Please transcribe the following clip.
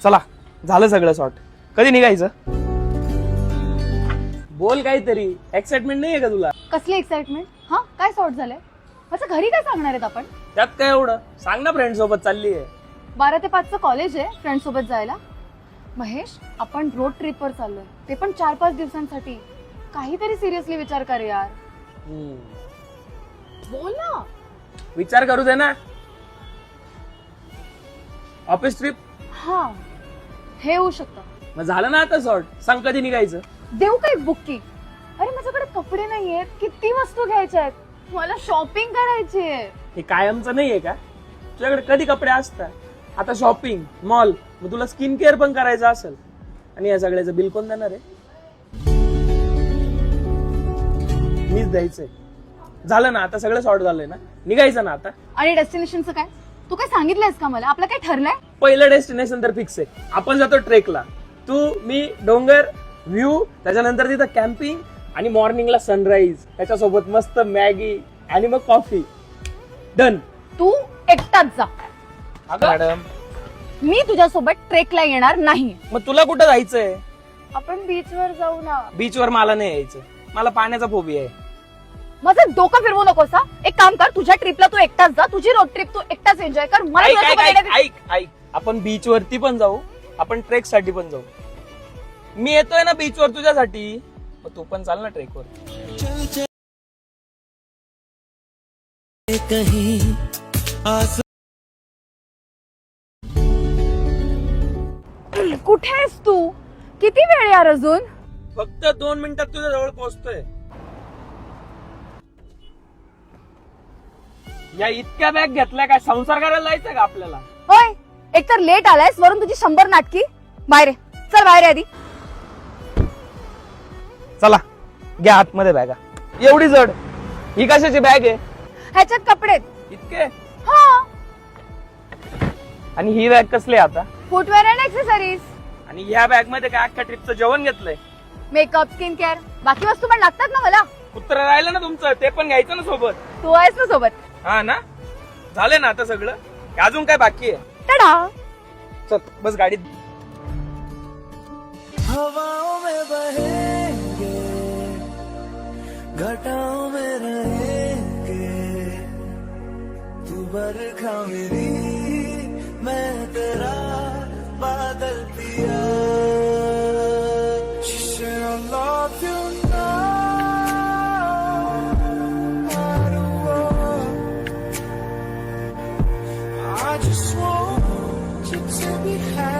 चला झालं सगळं सॉर्ट. कधी निघायचं? बोल काहीतरी. एक्साइटमेंट नाहीये का तुला? कसली एक्साइटमेंट? हा काय सॉर्ट झालंय? माझं घरी काय सांगणार आहेत आपण? त्यात काय एवढं? सांग ना, फ्रेंड सोबत चालली आहे. 12 ते 5चं कॉलेज आहे फ्रेंड सोबत जायला. महेश, आपण रोड ट्रिप वर चाललोय, ते पण 4-5 दिवसांसाठी. काहीतरी सिरियसली विचार कर यार. बोल ना. विचार करू दे ना. Office trip. हा, हे होऊ शकतं. मग झालं ना आता सॉर्ट. सांग कधी निघायचं? देऊ काय बुकिंग? अरे माझ्याकडे कपडे नाहीयेत, किती वस्तू घ्यायच्या आहेत, मला शॉपिंग करायची आहे. हे कायमचं नाहीये का? तुझ्याकडे कधी कपडे असतात? आता शॉपिंग, मॉल, मग तुला स्किन केअर पण करायचं असेल. आणि या सगळ्याचं बिल कोण देणार आहे? मीच द्यायचंय. झालं ना आता सगळं सॉर्ट झालंय ना, निघायचं ना आता. आणि डेस्टिनेशनचं काय? तू काय सांगितलंयस का मला? आपलं काय ठरलंय? पहिलं डेस्टिनेशन तर फिक्स आहे. आपण जातो ट्रेकला. तू, मी, डोंगर, व्ह्यू, त्याच्यानंतर तिथं कॅम्पिंग आणि मॉर्निंगला सनराईज, त्याच्यासोबत मस्त मॅगी आणि मग कॉफी. डन. तू एकटाच जा. मॅडम, मी तुझ्यासोबत ट्रेकला येणार नाही. मग तुला कुठं जायचंय? आपण बीचवर जाऊ ना. बीचवर मला नाही यायचं. मला पाण्याचा फोबिया आहे. माझं डोकं फिरवू नकोस हा. एक काम कर, तुझ्या ट्रिपला तू एकटाच जा. तुझी रोड ट्रिप तू एकटाच एन्जॉय कर. मला ऐक तुझ्यासोबत ऐक ऐक येण्याची- ऐक ऐक. आपण बीच वरती पण जाऊ, आपण ट्रेक साठी पण जाऊ. मी येतोय ना बीचवर तुझ्यासाठी. मग तू पण चाल ना ट्रेकवर. कुठे आहेस तू? किती वेळ यार अजून? फक्त 2 मिनिटात तुझ्या जवळ पोहोचतोय. या इतक्या बॅग घेतल्या काय? संसार करायला जायचं का आपल्याला? होय, एकतर लेट आलायस, वरून तुझी 100 नाटकी. बाहेर ये. चल बाहेर ये आधी. चला घ्या आतमध्ये बॅगा. एवढी जड ही कशाची बॅग आहे? ह्याच्यात कपडे आहेत. इतके? हा, आणि ही बॅग कसली आहे आता? फुटवेअर अँड एक्सेसरीज, आणि ह्या बॅग मध्ये काय अख्ख्या ट्रिपचं जेवण घेतलंय? मेकअप, स्किन केअर, बाकी वस्तू पण लागतात ना मला. कुत्र राहिलं ना तुमचं, ते पण घ्यायचं ना सोबत. तू आहेस ना सोबत. हा ना. झाले ना आता सगळं. अजून काय बाकी आहे? टडा. चल बस गाडीत. हवाओं में बहेंगे, घटाओं में रहेंगे, तू बरखा मेरी, मैं तेरा बादल पिया. I love you now, I just want you to be happy.